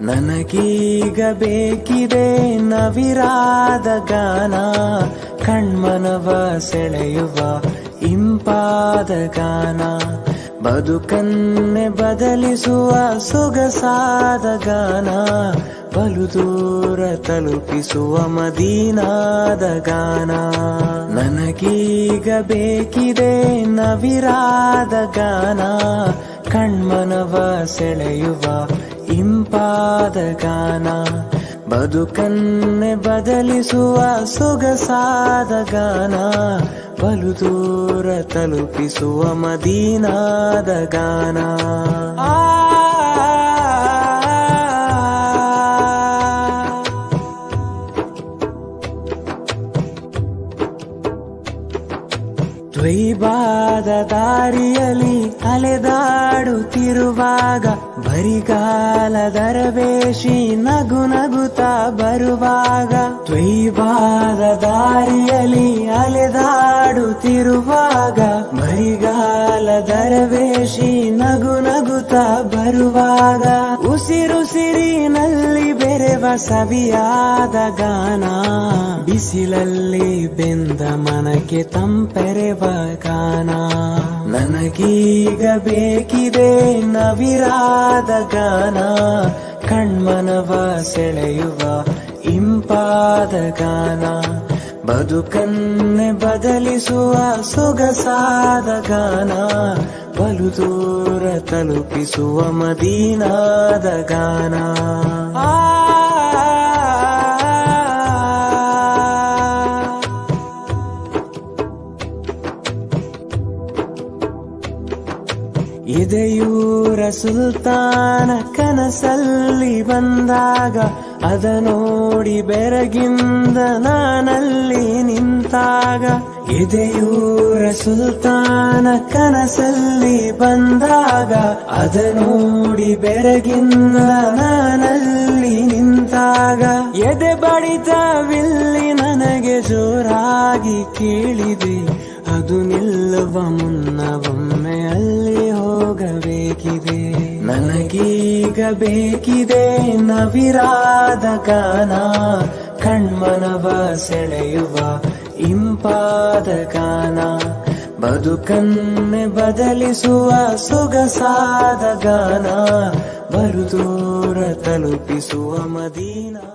ನನಗೀಗ ಬೇಕಿದೆ ನವಿರಾದ ಗಾನ, ಕಣ್ಮನವ ಸೆಳೆಯುವ ಇಂಪಾದ ಗಾನ, ಬದುಕನ್ನೆ ಬದಲಿಸುವ ಸೊಗಸಾದ ಗಾನ, ಬಲು ದೂರ ತಲುಪಿಸುವ ಮದೀನಾದ ಗಾನ. ನನಗೀಗ ಬೇಕಿದೆ ನವಿರಾದ ಗಾನ, ಕಣ್ಮನವ ಸೆಳೆಯುವ ಇಂಪಾದ ಗಾನ, ಬದುಕನ್ನೆ ಬದಲಿಸುವ ಸೊಗಸಾದ ಗಾನ, ಬಲು ದೂರ ತಲುಪಿಸುವ ಮದೀನಾದ ಗಾನ. ದ್ವೈಬಾದ ದಾರಿಯಲ್ಲಿ ಅಲೆದಾಡುತ್ತಿರುವಾಗ, ಬರಿಗಾಲದ ರವೇಶಿ ನಗು ನಗುತ್ತಾ ಬರುವಾಗ, ದ್ವೈಬಾದ ದಾರಿಯಲ್ಲಿ ಅಲೆದಾಡುತ್ತಿರುವಾಗ, ಬರಿಗಾಲದ ರವೇಶಿ ನಗು ನಗುತ್ತಾ ಬರುವಾಗ, ಉಸಿರುಸಿರಿನಲ್ಲಿ ಬೆರೆವ ಸವಿಯಾದ ಗಾನ, ಬಿಸಿಲಲ್ಲಿ ಬೆಂದ ಮನಕ್ಕೆ ತಂಪೆರೆವ ಗಾನ. ನನಗೀಗ ಬೇಕಿದೆ ನವಿರಾದ ಗಾನ, ಕಣ್ಮನವ ಸೆಳೆಯುವ ಇಂಪಾದ ಗಾನ, ಬದುಕನ್ನೆ ಬದಲಿಸುವ ಸೊಗಸಾದ ಗಾನ, ಬಲು ದೂರ ತಲುಪಿಸುವ ಮದೀನಾದ ಗಾನ. ಎದೆಯೂರ ಸುಲ್ತಾನ ಕನಸಲ್ಲಿ ಬಂದಾಗ, ಅದ ನೋಡಿ ಬೆರಗಿಂದ ನಾನಲ್ಲಿ ನಿಂತಾಗ, ಎದೆಯೂರ ಸುಲ್ತಾನ ಕನಸಲ್ಲಿ ಬಂದಾಗ, ಅದ ನೋಡಿ ಬೆರಗಿಂದ ನಾನಲ್ಲಿ ನಿಂತಾಗ, ಎದೆ ಬಡಿತವಿಲ್ಲಿ ನನಗೆ ಜೋರಾಗಿ ಕೇಳಿದೆ, ಅದು ನಿಲ್ಲುವ ಮುನ್ನ ಒಮ್ಮೆ ಅಲ್ಲಿ ಹೋಗಬೇಕಿದೆ. ನನಗೀಗ ಬೇಕಿದೆ ನವಿರಾದ ಗಾನ, ಕಣ್ಮನವ ಸೆಳೆಯುವ ಇಂಪಾದ ಗಾನ, ಬದುಕನ್ನೆ ಬದಲಿಸುವ ಸೊಗಸಾದ ಗಾನ, ಬಲು ದೂರ ತಲುಪಿಸುವ ಮದೀನಾ.